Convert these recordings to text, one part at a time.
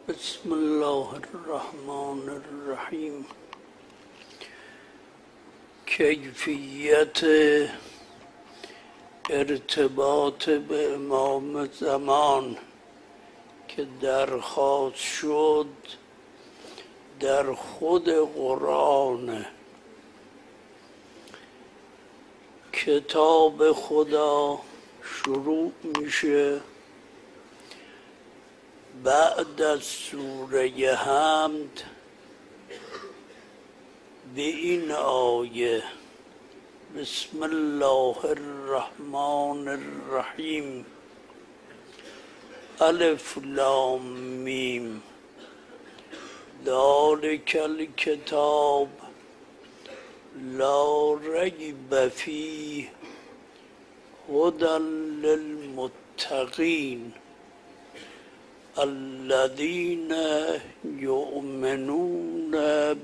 بسم الله الرحمن الرحیم. کیفیت ارتباط به امام زمان که درخواست شد در خود قرآن. کتاب خدا شروع میشه بعد از سوره حمد به این آیه: بسم الله الرحمن الرحیم الف لام میم ذالک الکتاب لا ریب فیه هدی للمتقین الذین یؤمنون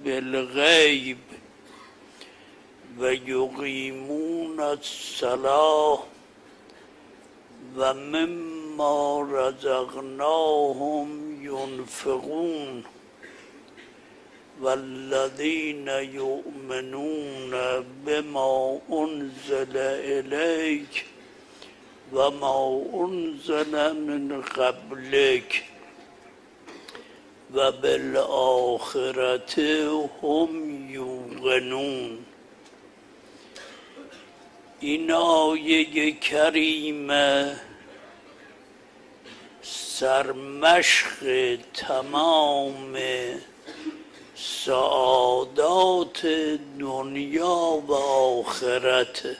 بالغیب و یقیمون الصلاة و مما رزقناهم ینفقون والذین یؤمنون بما انزل الیک و ما انزل من قبلک و بالآخرة هم یوقنون. این آیه کریمه سرمشق تمام سعادات دنیا و آخرت.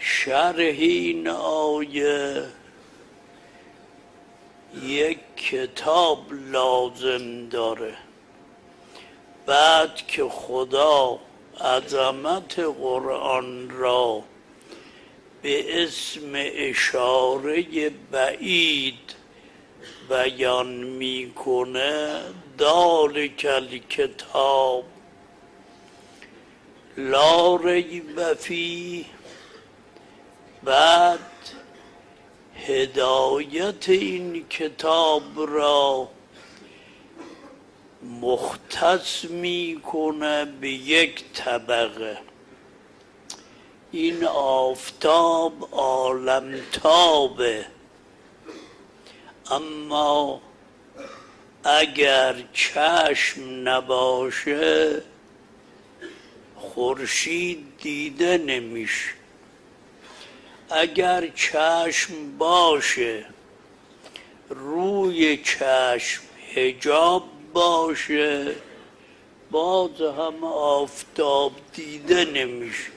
شرح این آیه یک کتاب لازم داره. بعد که خدا عظمت قرآن را به اسم اشاره بعید بیان میکنه، ذالک الکتاب لا ریب فیه، بعد هدایت این کتاب را مختص میکنه به یک طبقه. این آفتاب عالمتابه، اما اگر چشم نباشه خورشید دیده نمیشه. اگر چشم باشه، روی چشم حجاب باشه، باز هم آفتاب دیده نمیشه.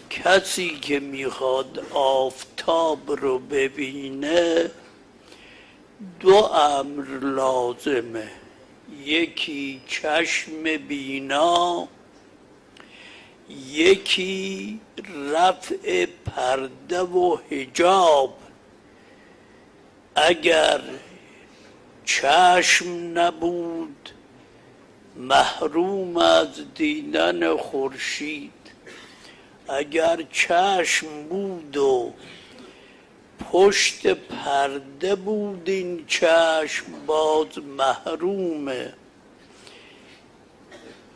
کسی که میخواد آفتاب رو ببینه دو امر لازمه: یکی چشم بینا، یکی رفع پرده و حجاب. اگر چشم نبود محروم از دیدن خورشید، اگر چشم بود و پشت پرده بود این چشم باز محرومه.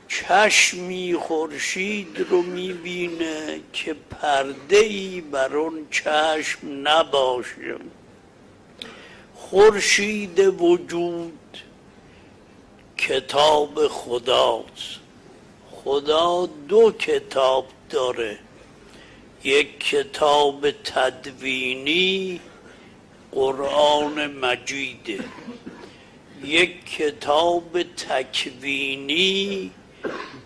چشمی خورشید رو میبینه که پرده‌ای بر اون چشم نباشه. خورشید وجود کتاب خداست. خدا دو کتاب داره: یک کتاب تدوینی قرآن مجیده، یک کتاب تکوینی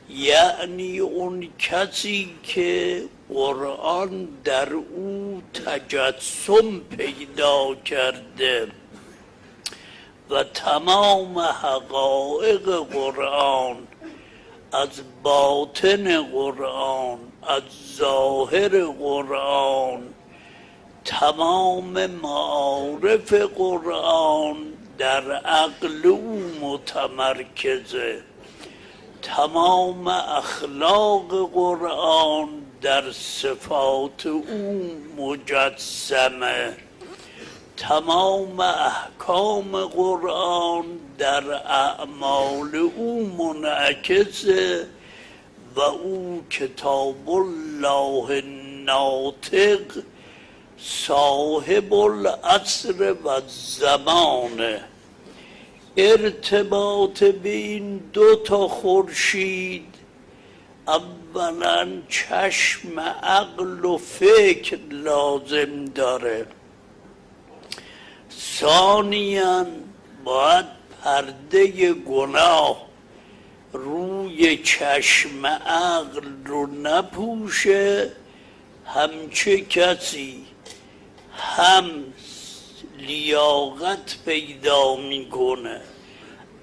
یعنی اون کسی که قرآن در او تجسم پیدا کرده و تمام حقایق قرآن، از باطن قرآن، از ظاهر قرآن، تمام معارف قرآن در عقل او متمرکزه. تمام اخلاق قرآن در صفات او مجسمه. تمام احکام قرآن در اعمال او منعکسه و او کتاب الله ناطق صاحب العصر و زمانه. ارتباط بین دو تا خورشید اولا چشم عقل و فکر لازم داره، ثانیاً باید پرده گناه روی چشم عقل رو نپوشه. همچه کسی هم لیاقت پیدا میکنه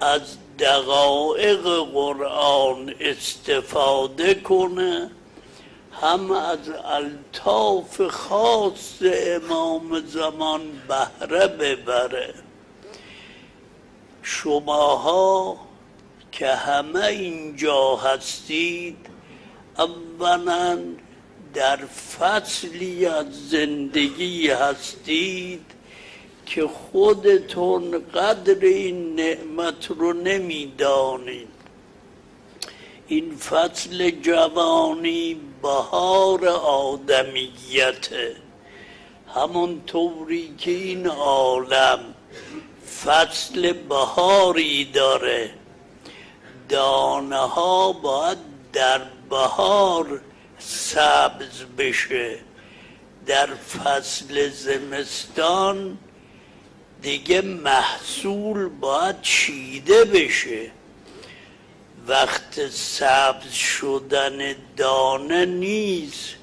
از دقایق قرآن استفاده کنه، هم از الطاف خاص امام زمان بهره ببره. شماها که همه اینجا هستید اولا در فصلی از زندگی هستید که خودتون قدر این نعمت رو نمیدانید. این فصل جوانی بهار آدمیته، همونطوری که این عالم فصل بهاری داره. دانه ها باید در بهار سبز بشه، در فصل زمستان دیگه محصول باید چیده بشه. وقت سبز شدن دانه نیست.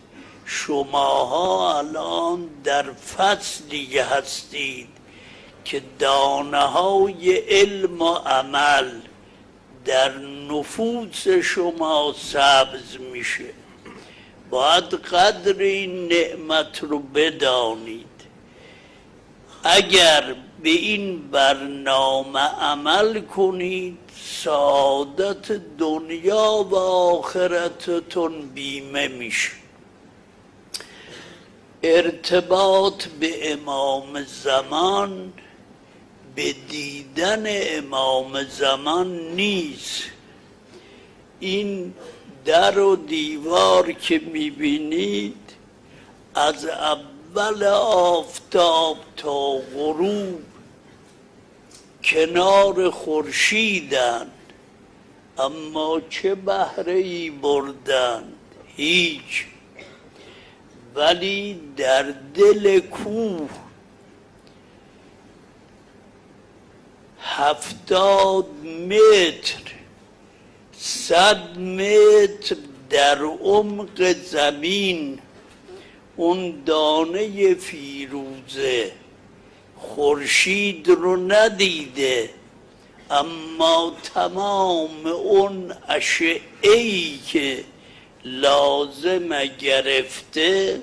شماها الان در فصلی هستید که دانه های علم و عمل در نفوس شما سبز میشه. باید قدر این نعمت رو بدانید. اگر به این برنامه عمل کنید سعادت دنیا و آخرتتون بیمه میشه. ارتباط به امام زمان به دیدن امام زمان نیست. این در و دیوار که میبینید از اول آفتاب تا غروب کنار خورشیدن، اما چه بهره ای بردن؟ هیچ. ولی در دل کوه 70 متر 100 متر در عمق زمین اون دانه فیروزه خورشید رو ندیده، اما تمام اون اشعه‌ای که لازم گرفته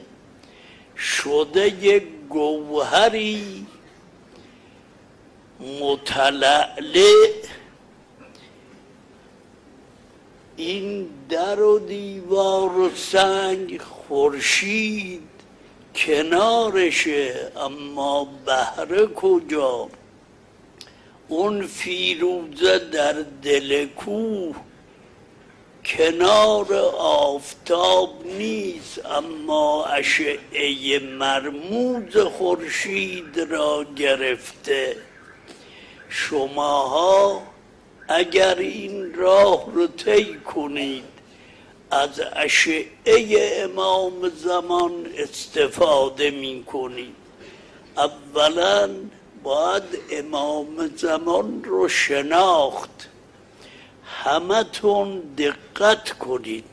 شده یک گوهری متلألئ. این در و دیوار و سنگ خورشید کنارشه، اما بهره کجا؟ اون فیروزه در دل کوه کنار آفتاب نیست، اما اشعه مرموز خورشید را گرفته. شماها اگر این راه رو طی کنید از اشعه امام زمان استفاده می کنید. اولا باید امام زمان رو شناخت. همه تون دقت کنید.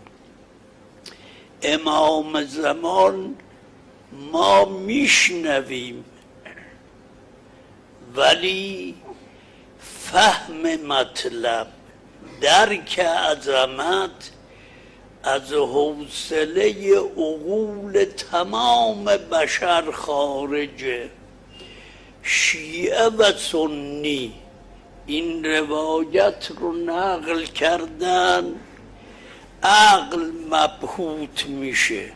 امام زمان ما میشنویم ولی فهم مطلب، درک عظمت از حوصله عقول تمام بشر خارجه. شیعه و سنی این روایت رو نقل کردن، عقل مبهوت میشه.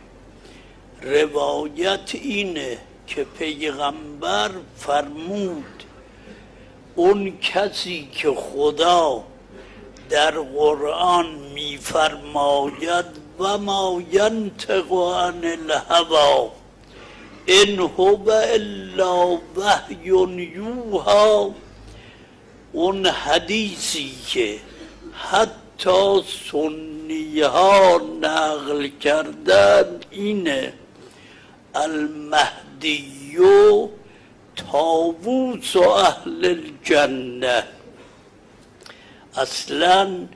روایت اینه که پیغمبر فرمود اون کسی که خدا در قرآن میفرماید و ما ینطق عن الهوی ان هو الا وحی یوحی، اون حدیثی که حتی سنی ها نقل کردن اینه المهدی طاووس اهل الجنه. اصلا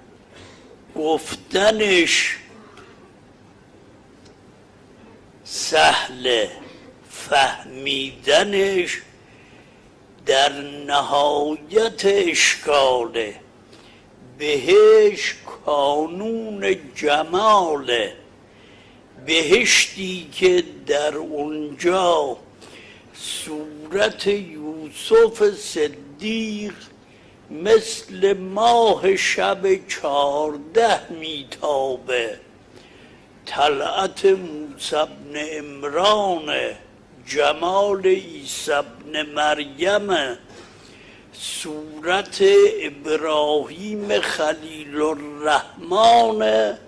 گفتنش سهله، فهمیدنش در نهایت اشکاله. بهش کانون جماله، بهشتی که در اونجا صورت یوسف صدیق مثل ماه شب 14 میتابه، طلعت موسی بن عمران، جمال عیسی بن مریم، صورت ابراهیم خلیل الرحمن،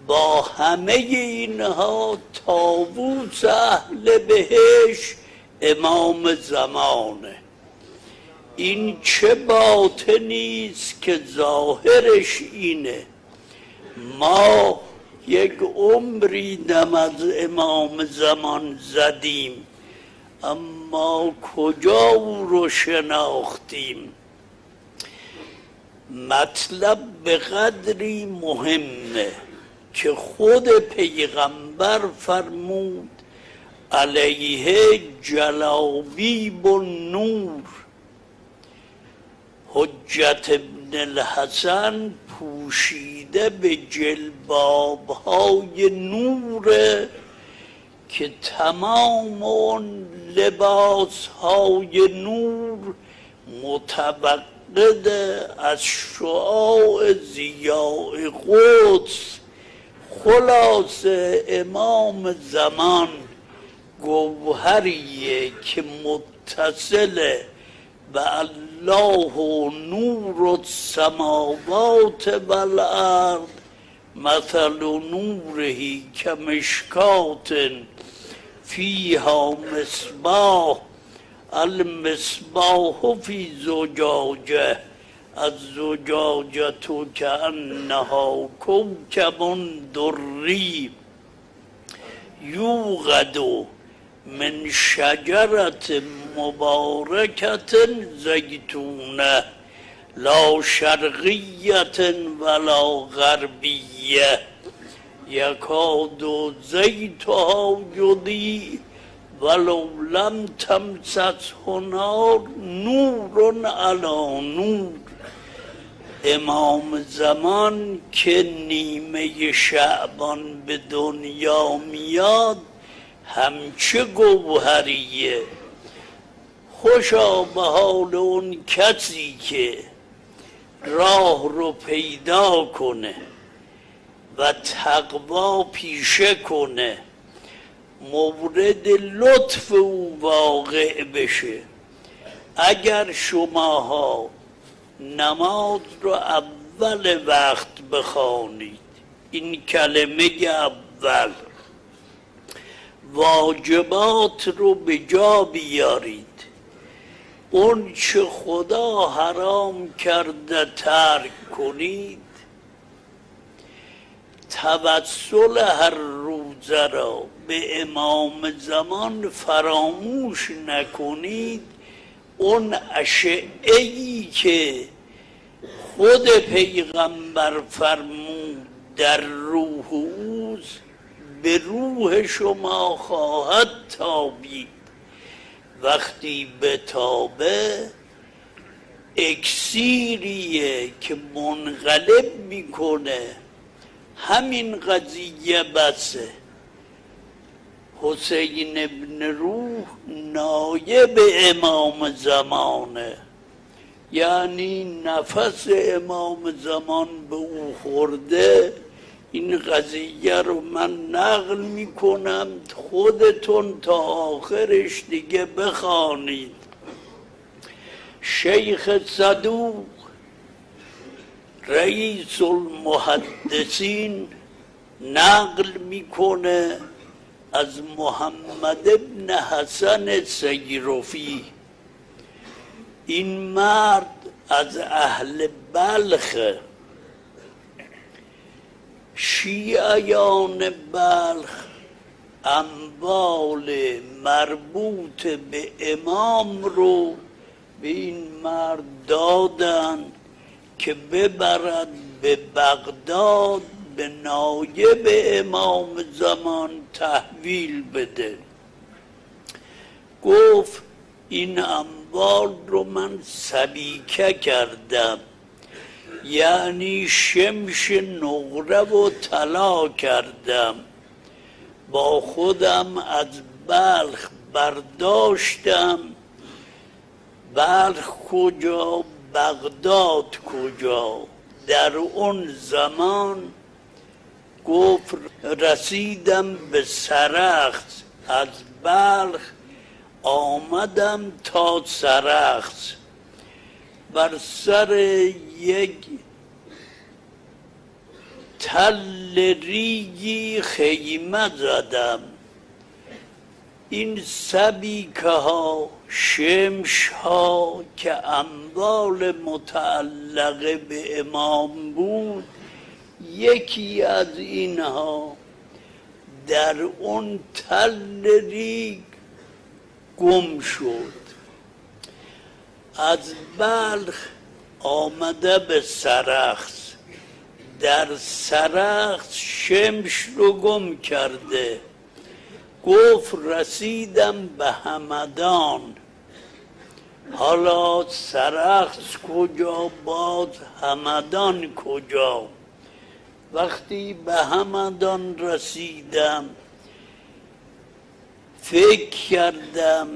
با همه اینها طاووس اهل بهشت امام زمانه. این چه باطنی است که ظاهرش اینه. ما یک عمری دم از امام زمان زدیم اما کجا او رو شناختیم؟ مطلب به قدری مهمه که خود پیغمبر فرمود علیه جلاویب النور. حجت ابن الحسن پوشیده به جلباب‌های نوره که تمام اون لباس‌های نور متوقد از شعاع ضیاء قدس. خلاصه امام زمان گوهریه که متصله به الله و نور السماوات والارض مثل نوره کمشکات فیها مصباح المصباح فی زجاجه الزجاجة کأنها کوکب دری یوقد من شجرة مبارکة زیتونه لا شرقیة ولا غربیه یکاد زیتها یضیء ولو لم تمسسه نار نور علی نور. امام زمان که نیمه شعبان به دنیا میاد همچه گوهریه. خوشا به حال اون کسی که راه رو پیدا کنه و تقوا پیشه کنه، مورد لطف او واقع بشه. اگر شماها نماز رو اول وقت بخوانید، این کلمه اول، واجبات رو به جا بیارید، اون چه خدا حرام کرده ترک کنید، توسل هر روزه را به امام زمان فراموش نکنید، اون اشعه‌ای که خود پیغمبر فرمود در روح اوست به روح شما خواهد تابید. وقتی بتابه اکسیریه که منقلب میکنه. همین قضیه بسه. حسین ابن روح نایب امام زمانه، یعنی نفس امام زمان به او خورده این قضیه رو من نقل میکنم، خودتون تا آخرش دیگه بخوانید. شیخ صدوق رئیس المحدثین نقل میکنه از محمد ابن حسن سیرفی. این مرد از اهل بلخ، شیعیان بلخ اموال مربوط به امام رو به این مرد دادن که ببرد به بغداد به نایب امام زمان تحویل بده. گفت این اموال رو من سبیکه کردم، یعنی شمش نقره و طلا کردم، با خودم از بلخ برداشتم. بلخ کجا؟ بغداد کجا؟ در اون زمان گفت رسیدم به سرخس، از بلخ آمدم تا سرخس، بر سر یک تل ریگی خیمه زدم. این سبیکه ها، شمش ها که اموال متعلقه به امام بود، یکی از اینها در اون تل ریگ گم شد. از بلخ آمده به سرخس، در سرخس شمش رو گم کرده. گفت رسیدم به همدان. حالا سرخس کجا؟ باز همدان کجا؟ وقتی به همدان رسیدم فکر کردم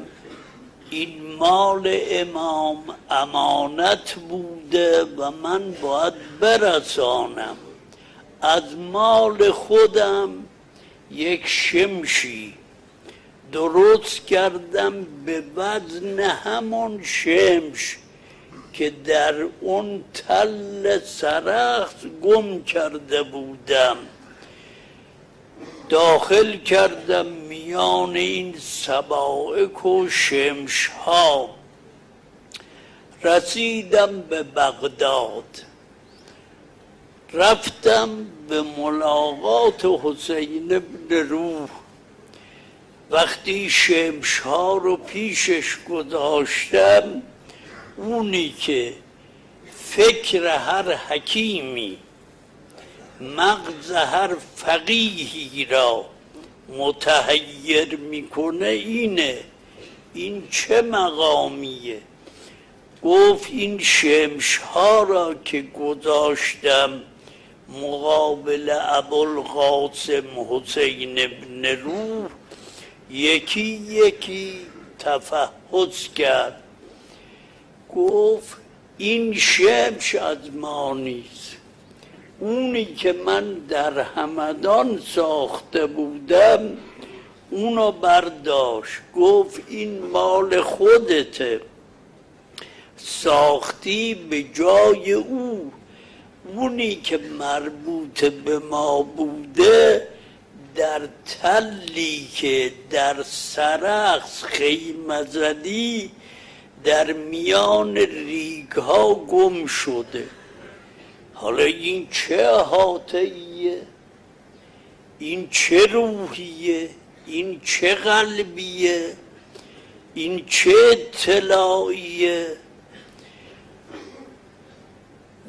این مال امام امانت بوده و من باید برسانم. از مال خودم یک شمشی درست کردم به وزن همون شمش که در اون تل سرخس گم کرده بودم. داخل کردم میان این سبائک و شمش ها. رسیدم به بغداد، رفتم به ملاقات حسین ابن روح. وقتی شمش ها رو پیشش گذاشتم، اونی که فکر هر حکیمی، مغز هر فقیهی را متحیر میکنه اینه. این چه مقامیه؟ گفت این شمش ها را که گذاشتم مقابل ابوالقاسم حسین ابن روح، یکی یکی تفحص کرد. گفت این شمش از ما نیست، اونی که من در همدان ساخته بودم اونو برداشت. گفت این مال خودته، ساختی به جای او. اونی که مربوط به ما بوده در تلی که در سرخس خیمه زدی در میان ریگ ها گم شده. حالا این چه احاطه‌ایه؟ این چه روحیه؟ این چه قلبیه؟ این چه اطلاعیه؟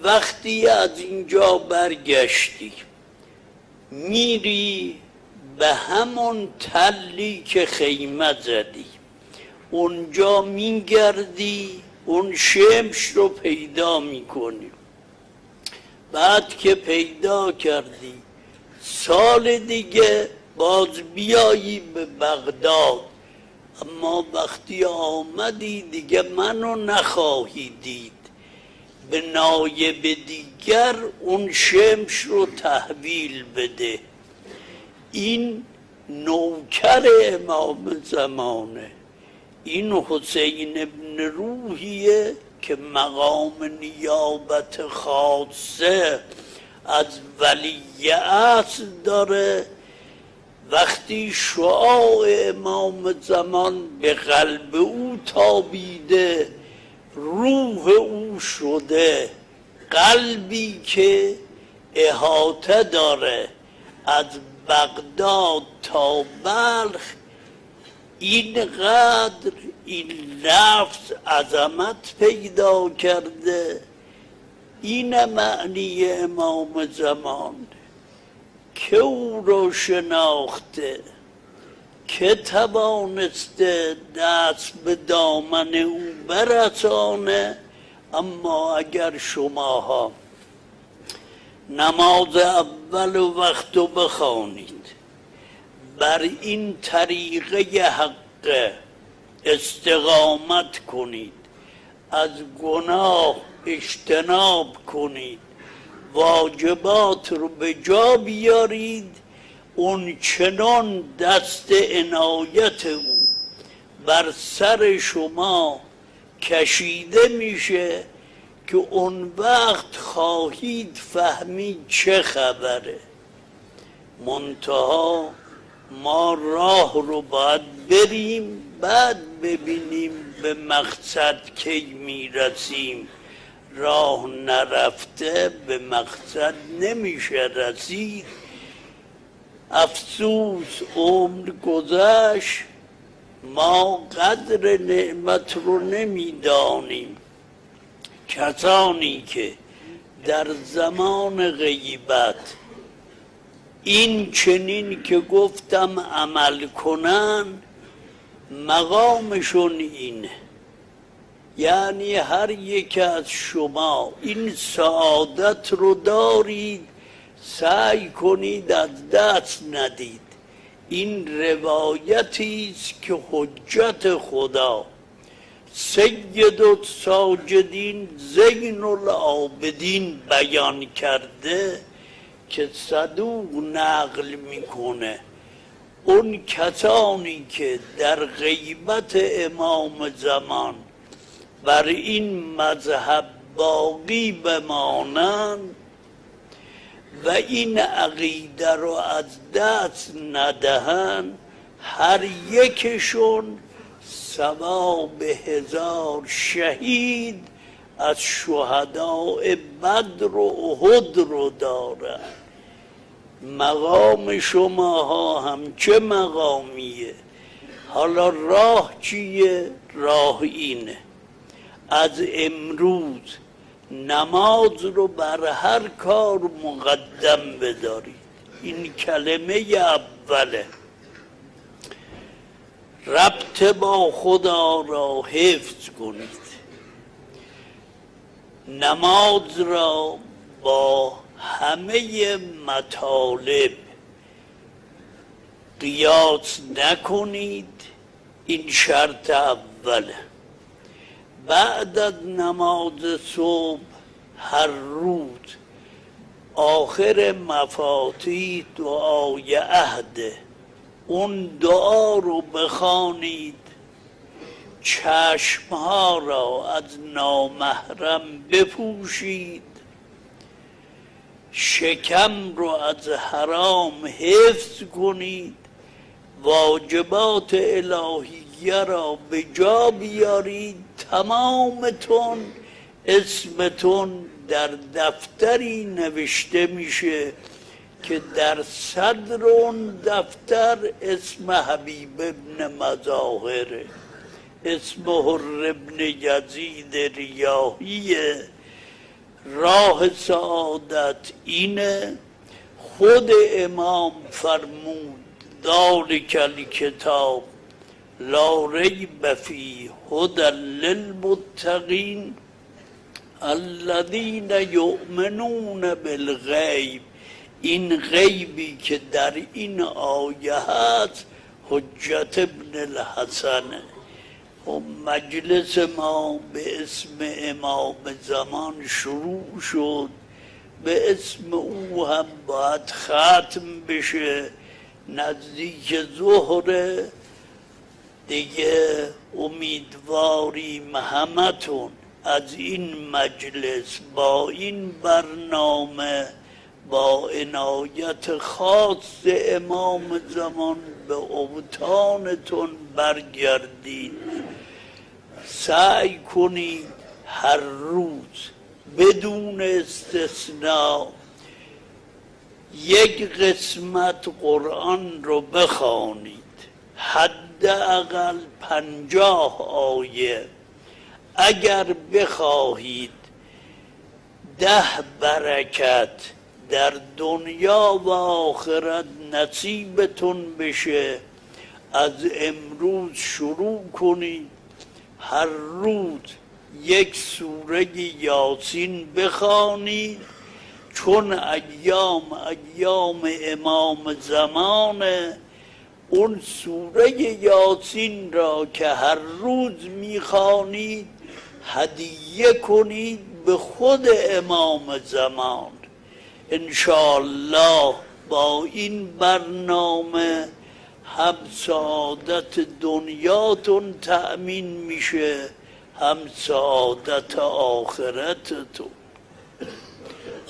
وقتی از اینجا برگشتی میری به همون تلی که خیمه زدی، اونجا میگردی، اون شمش رو پیدا میکنی. بعد که پیدا کردی سال دیگه باز بیایی به بغداد، اما وقتی آمدی دیگه منو نخواهی دید، به نایب دیگر اون شمش رو تحویل بده. این نوکر امام زمانه، این حسین ابن روحیه که مقام نیابت خاصه از ولی اصل داره. وقتی شعاع امام زمان به قلب او تابیده، روح او شده قلبی که احاطه داره از بغداد تا بلخ، اینقدر این لفظ عظمت پیدا کرده. این معنی امام زمان که او رو شناخته، که توانسته دست به دامن او برسانه. اما اگر شماها نماز اول وقت رو بخوانید، بر این طریقه حق استقامت کنید، از گناه اجتناب کنید، واجبات رو به جا بیارید، اون چنان دست عنایت او بر سر شما کشیده میشه که اون وقت خواهید فهمید چه خبره. منتها ما راه رو باید بریم، بعد ببینیم به مقصد کی میرسیم. راه نرفته به مقصد نمیشه رسید. افسوس عمر گذشت، ما قدر نعمت رو نمیدانیم. کسانی که در زمان غیبت این چنین که گفتم عمل کنن، مقامشون اینه. یعنی هر یک از شما این سعادت رو دارید، سعی کنید از دست ندید. این روایتی است که حجت خدا سید الساجدین زین العابدین بیان کرده که صدوق نقل میکنه. اون کسانی که در غیبت امام زمان بر این مذهب باقی بمانند و این عقیده رو از دست ندهند، هر یکشون ثواب 1000 شهید از شهداء بدر و احد رو دارن. مقام شماها هم چه مقامیه؟ حالا راه چیه؟ راه اینه: از امروز نماز رو بر هر کار مقدم بدارید. این کلمه اوله. ربط با خدا را حفظ کنید. نماز را با همه مطالب قیاس نکنید. این شرط اوله. بعد از نماز صبح هر روز آخر مفاتیح دعای عهده، اون دعا رو بخوانید. چشمها را از نامحرم بپوشید، شکم رو از حرام حفظ کنید، واجبات الهیه را به جا بیارید. تمامتون اسمتون در دفتری نوشته میشه که در صدر اون دفتر اسم حبیب ابن مظاهره، اسم حر ابن یزید ریاحیه. راه سعادت اینه. خود امام فرمود ذالک الکتاب لا ریب فیه هدی للمتقین الذین یؤمنون بالغیب. این غیبی که در این آیه هست حجت ابن الحسنه. و مجلس ما به اسم امام زمان شروع شد، به اسم او هم باید ختم بشه. نزدیک ظهر دیگه امیدواریم همتون از این مجلس با این برنامه با عنایت خاص امام زمان به اوطانتون برگردید. سعی کنید هر روز بدون استثناء یک قسمت قرآن رو بخوانید، حداقل 50 آیه. اگر بخواهید 10 برکت در دنیا و آخرت نصیبتون بشه، از امروز شروع کنید هر روز یک سوره یاسین بخوانید، چون ایام امام زمانه. اون سوره یاسین را که هر روز میخوانید هدیه کنید به خود امام زمان. انشاءالله با این برنامه هم سعادت دنیاتون تأمین میشه، هم سعادت آخرتتون.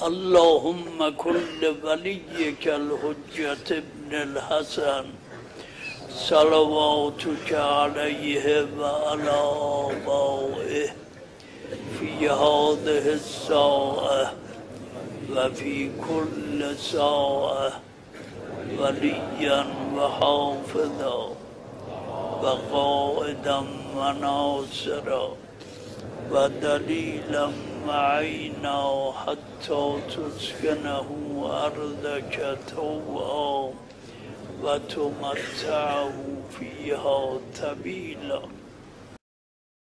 اللهم كل وليك الحجة ابن الحسن صلواتك عليه وعلى آبائه في هذه الساعة وفي كل ساعة وليا وحافظا وقائدا وناصرا ودليلا معينا حتى تسكنه أرضك طوعا وتمتعه فيها طويلا